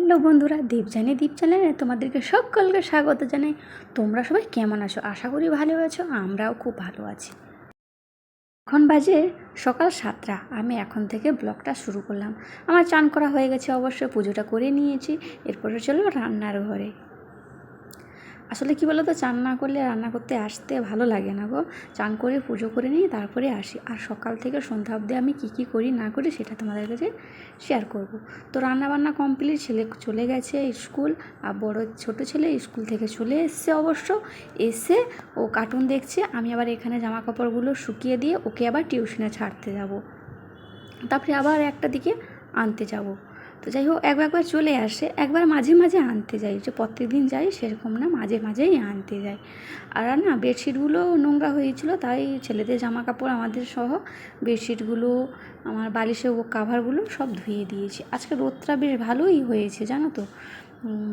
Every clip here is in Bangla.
হ্যালো বন্ধুরা, দীপ চ্যানেলে তোমাদেরকে সকলকে স্বাগত জানাই। তোমরা সবাই কেমন আছো? আশা করি ভালো আছো। আমরাও খুব ভালো আছি। এখন বাজে সকাল 7টা। আমি এখন থেকে ব্লগটা শুরু করলাম। আমার চান করা হয়ে গেছে, অবশ্যই পুজোটা করে নিয়েছি। এরপরে চলো রান্নার ঘরে। আসলে কি বলো তো, চান না করলে রান্না করতে আসতে ভালো লাগে না গো। চান করে পুজো করে নিয়ে তারপরে আসি। আর সকাল থেকে সন্ধ্যা অবধি আমি কী করি না করি সেটা তোমাদের কাছে শেয়ার করব। তো রান্নাবান্না কমপ্লিট, ছেলে চলে গেছে স্কুল। আর ছোটো ছেলে স্কুল থেকে চলে এসছে অবশ্য। এসে ও কার্টুন দেখছে। আমি আবার এখানে জামা কাপড়গুলো শুকিয়ে দিয়ে ওকে আবার টিউশনে ছাড়তে যাব। তারপরে আবার একটা দিকে আনতে যাব। তো যাই হোক, একবার চলে আসে, একবার মাঝে মাঝে আনতে যাই। যে প্রত্যেক দিন যাই সেরকম না, মাঝে মাঝেই আনতে যাই। আর না, বেডশিটগুলো নোংরা হয়েছিল, তাই ছেলেদের জামা কাপড় আমাদের সহ বেডশিটগুলো, আমার বালিশের কাভারগুলো সব ধুয়ে দিয়েছি। আজকে রোদটা বেশ ভালোই হয়েছে, জানো তো,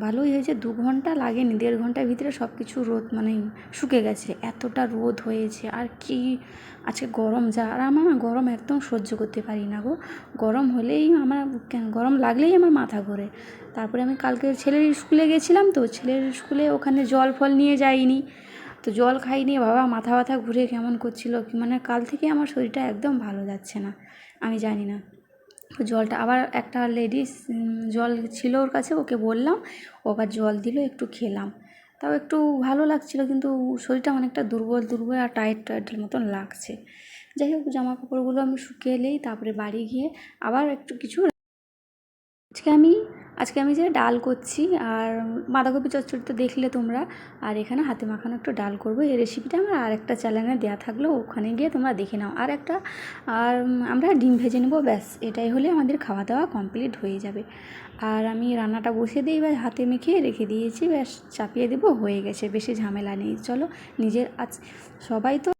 ভালোই হয়েছে। 2 ঘন্টা লাগেনি, 1.5 ঘন্টার ভিতরে সব কিছু রোদ শুকে গেছে। এতটা রোদ হয়েছে। আর কি আজকে গরম যা, আর আমার না গরম একদম সহ্য করতে পারি না গো। গরম হলেই আমার, গরম লাগলেই আমার মাথা ঘোরে। তারপরে আমি কালকে ছেলের স্কুলে গেছিলাম, তো ছেলের স্কুলে ওখানে জল ফল নিয়ে যাইনি, তো জল খাইনি। বাবা মাথা ব্যথা ঘুরে কেমন করছিল, কাল থেকে আমার শরীরটা একদম ভালো যাচ্ছে না, আমি জানি না। জলটা আবার একটা লেডিস জল ছিল ওর কাছে, ওকে বললাম, ও আবার জল দিল, একটু খেলাম, তাও একটু ভালো লাগছিল। কিন্তু শরীরটা অনেকটা দুর্বল আর টাইটের মতন লাগছে। যাই হোক, জামা কাপড়গুলো আমি শুকিয়ে এলেই তারপরে বাড়ি গিয়ে আবার একটু কিছু। আজকে আমি যে ডাল করছি, আর বাঁধাকপি চচ্চড়ি তো দেখলে তোমরা। আর এখানে হাতে মাখানো একটু ডাল করব। এই রেসিপিটা আমার আরেকটা চ্যানেলে দেওয়া থাকলো, ওখানে গিয়ে তোমরা দেখে নাও। আর আমরা ডিম ভেজে নেবো, ব্যাস। এটাই হলে আমাদের খাওয়া দাওয়া কমপ্লিট হয়ে যাবে। আর আমি রান্নাটা বসিয়ে দিই, এবার হাতে মেখে রেখে দিয়েছি, ব্যাস চাপিয়ে দেবো, হয়ে গেছে। বেশি ঝামেলা নেই। চলো, সবাই তো,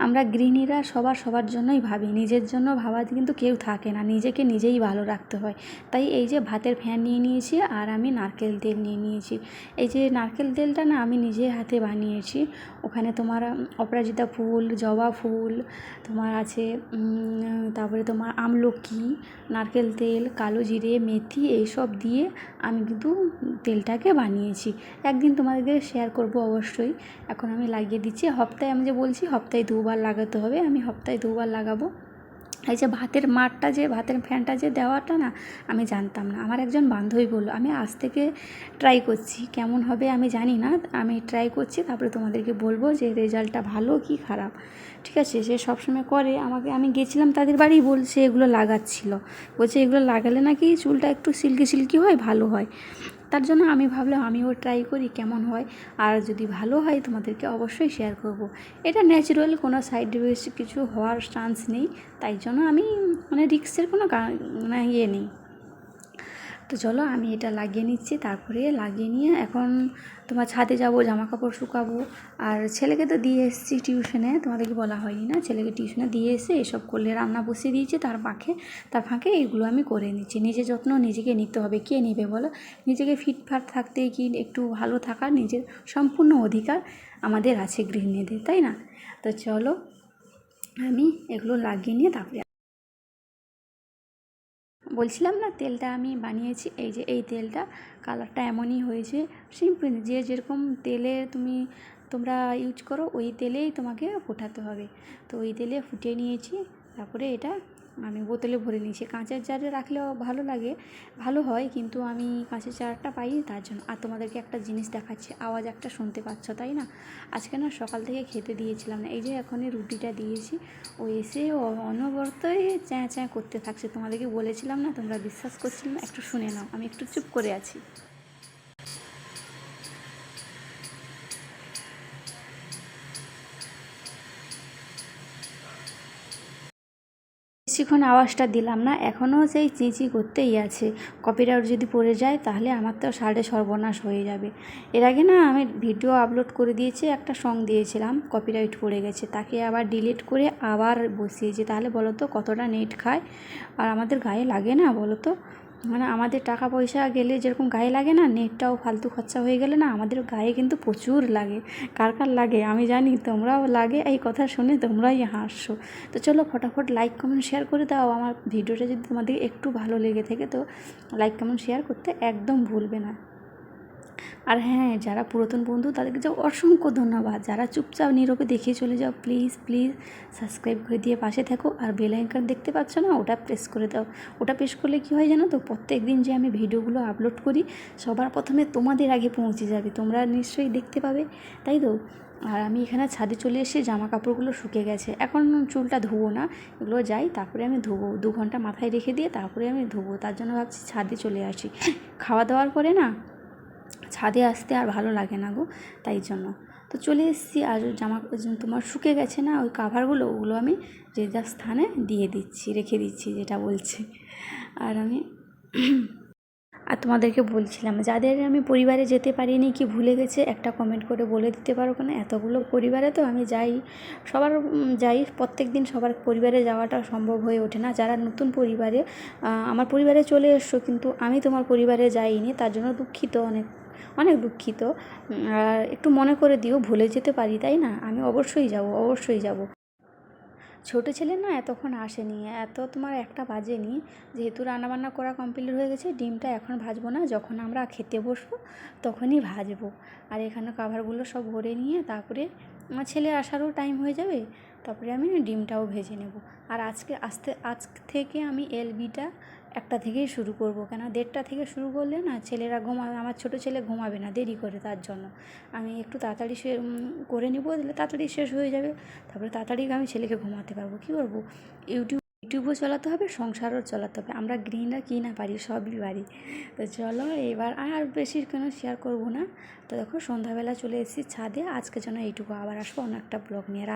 আমরা গৃহিণীরা সবার জন্যই ভাবি, নিজের জন্য ভাবা কিন্তু কেউ থাকে না, নিজেকে নিজেই ভালো রাখতে হয়। তাই এই যে ভাতের ফ্যান নিয়ে নিয়েছি, আর আমি নারকেল তেল নিয়ে নিয়েছি। এই যে নারকেল তেলটা না আমি নিজের হাতে বানিয়েছি। ওখানে তোমার অপরাজিতা ফুল, জবা ফুল, তোমার আছে, তারপরে তোমার আমলকি, নারকেল তেল, কালো জিরে, মেথি, এইসব দিয়ে আমি কিন্তু তেলটাকে বানিয়েছি। একদিন তোমাদেরকে শেয়ার করব অবশ্যই। এখন আমি লাগিয়ে দিচ্ছি। হপ্তাহে, আমি যে বলছি হপ্তাহে 2 বার লাগাতে হবে, আমি হপ্তাহে 2 বার লাগাবো। এই যে ভাতের ফ্যানটা যে দেওয়াটা না, আমি জানতাম না। আমার একজন বান্ধবী বললো, আমি আজ থেকে ট্রাই করছি, কেমন হবে আমি জানি না। আমি ট্রাই করছি, তারপরে তোমাদেরকে বলবো যে রেজাল্টটা ভালো কি খারাপ। ঠিক আছে, সে সবসময় করে আমাকে। আমি গেছিলাম তাদের বাড়ি, বলছে এগুলো লাগাচ্ছিল, বলছে এগুলো লাগালে নাকি চুলটা একটু সিল্কি হয়, ভালো হয়। তার জন্য আমি ভাবলাম আমিও ট্রাই করি কেমন হয়। আর যদি ভালো হয় তোমাদেরকে অবশ্যই শেয়ার করব। এটা ন্যাচারাল, কোনো সাইড ইফেক্ট কিছু হওয়ার চান্স নেই, তাই জন্য আমি রিস্কের কোনো ইয়ে নেই। তো চলো, আমি এটা লাগিয়ে নিচ্ছি। তারপরে লাগিয়ে নিয়ে এখন তোমার ছাদে যাব, জামা কাপড় শুকাবো। আর ছেলেকে তো দিয়ে এসেছি টিউশনে, তোমাদেরকে বলা হয়নি না, ছেলেকে টিউশনে দিয়ে এসে এসব করলে রান্না বসিয়ে দিয়েছি। তার ফাঁকে এইগুলো আমি করে নিচ্ছি। নিজের যত্ন নিজেকে নিতে হবে, কে নেবে বলো? নিজেকে ফিটফাট থাকতে, কি একটু ভালো থাকার নিজের সম্পূর্ণ অধিকার আমাদের আছে গৃহিণীদের, তাই না? তো চলো, আমি এগুলো লাগিয়ে নিয়ে তারপরে বলছিলাম না, তেলটা আমি বানিয়েছি। এই যে এই তেলটা, কালারটা এমনই হয়েছে। সিম্পল, যে যেরকম তেলে তোমরা ইউজ করো ওই তেলেই তোমাকে ফোটাতে হবে। তো ওই তেলে ফুটিয়ে নিয়েছি। তারপরে এটা আমি বোতলে ভরে নিয়েছি। কাঁচের জারে রাখলেও ভালো হয়, কিন্তু আমি কাঁচের জারটা পাই, তার জন্য। আর তোমাদেরকে একটা জিনিস দেখাচ্ছি, আওয়াজ একটা শুনতে পাচ্ছ, তাই না? আজকে না সকাল থেকে খেতে দিয়েছিলাম না। এই যে এখনই রুটিটা দিয়েছি, ও এসে অনবরতই চ্যাঁ করতে থাকছে। তোমাদেরকে বলেছিলাম না, তোমরা বিশ্বাস করছিলে না। একটু শুনে নাও, আমি একটু চুপ করে আছি। বেশিক্ষণ আওয়াজটা দিলাম না, এখনও সেই চিঁচি করতেই আছে। কপিরাইট যদি পড়ে যায় তাহলে আমার তো সর্বনাশ হয়ে যাবে। এর আগে না আমি ভিডিও আপলোড করে দিয়েছি, একটা সং দিয়েছিলাম, কপিরাইট পড়ে গেছে, তাকে আবার ডিলিট করে আবার বসিয়েছি। তাহলে বলো তো কতটা নেট খায়, আর আমাদের গায়ে লাগে না বলো তো? মানে আমাদের টাকা পয়সা গেলে যেরকম গায়ে লাগে না, নেটটাও ফালতু খরচা হয়ে গেলে না আমাদের গায়ে কিন্তু প্রচুর লাগে। কার কার লাগে আমি জানি, তোমরাও লাগে, এই কথা শুনে তোমরাই হাসছো। তো চলো ফটাফট লাইক কমেন্ট শেয়ার করে দাও। আমার ভিডিওটা যদি তোমাদের একটু ভালো লেগে থাকে তো লাইক কমেন্ট শেয়ার করতে একদম ভুলবে না। আর হ্যাঁ, যারা পুরাতন বন্ধু তাদেরকে যাও অসংখ্য ধন্যবাদ। যারা চুপচাপ নীরবে দেখে চলে যাও, প্লিজ প্লিজ সাবস্ক্রাইব করে দিয়ে পাশে থাকো। আর বেল আইকন দেখতে পাচ্ছ না, ওটা প্রেস করে দাও। ওটা প্রেস করলে কী হয় জানো তো, প্রত্যেক দিন যে আমি ভিডিওগুলো আপলোড করি সবার প্রথমে তোমাদের আগে পৌঁছে যাবে, তোমরা নিশ্চয়ই দেখতে পাবে, তাই তো। আর আমি এখানে ছাদে চলে এসে জামা কাপড়গুলো শুকে গেছে, এখন চুলটা ধুবো না, এগুলো যাই তারপরে আমি ধুবো। 2 ঘন্টা মাথায় রেখে দিয়ে তারপরে আমি ধুবো, তার জন্য ভাবছি ছাদে চলে আসি। খাওয়া দাওয়ার পরে না ছাদে আসতে আর ভালো লাগে না গো, তাই জন্য তো চলে এসেছি। আর জামা তোমার শুকে গেছে না ওই কাভারগুলো, ওগুলো আমি যে যার স্থানে দিয়ে দিচ্ছি, রেখে দিচ্ছি যেটা বলছি। আর আমি আর তোমাদেরকে বলছিলাম, যাদের আমি পরিবারে যেতে পারিনি কি ভুলে গেছে একটা কমেন্ট করে বলে দিতে পারো কেন? এতগুলো পরিবারে তো আমি যাই, সবার যাই, প্রত্যেক দিন সবার পরিবারে যাওয়াটা সম্ভব হয়ে ওঠে না। যারা নতুন পরিবারে আমার পরিবারে চলে এসছো কিন্তু আমি তোমার পরিবারে যাইনি, তার জন্য দুঃখিত, অনেক অনেক দুঃখিত। আর একটু মনে করে দিও, ভুলে যেতে পারি তাই না? আমি অবশ্যই যাব, অবশ্যই যাব। ছোটো ছেলে না এতক্ষণ আসেনি, তোমার 1টা বাজেনি, যেহেতু রান্নাবান্না করা কমপ্লিট হয়ে গেছে। ডিমটা এখন ভাজবো না, যখন আমরা খেতে বসবো তখনই ভাজবো। আর এখানে কাভারগুলো সব ভরে নিয়ে তারপরে আমার ছেলে আসারও টাইম হয়ে যাবে, তারপরে আমি ডিমটাও ভেজে নেব। আর আজ থেকে আমি এলবিটা 1টা থেকেই শুরু করব, কেন 1:30টা থেকে শুরু করলে না ছেলেরা ঘুমাবে, আমার ছোটো ছেলে ঘুমাবে না দেরি করে, তার জন্য আমি একটু তাড়াতাড়ি করে নিব, দিলে তাড়াতাড়ি শেষ হয়ে যাবে, তারপরে তাড়াতাড়ি আমি ছেলেকে ঘুমাতে পারবো। কী করবো, ইউটিউবও চালাতে হবে, সংসারও চালাতে হবে, আমরা গৃহিণীরা কী না পারি, সবই পারি। তো চলো এবার আর বেশি কেন শেয়ার করবো না। তো দেখো সন্ধ্যাবেলা চলে এসেছি ছাদে, আজকে যেন এইটুকু, আবার আসবো অন্য একটা ব্লগ নিয়ে।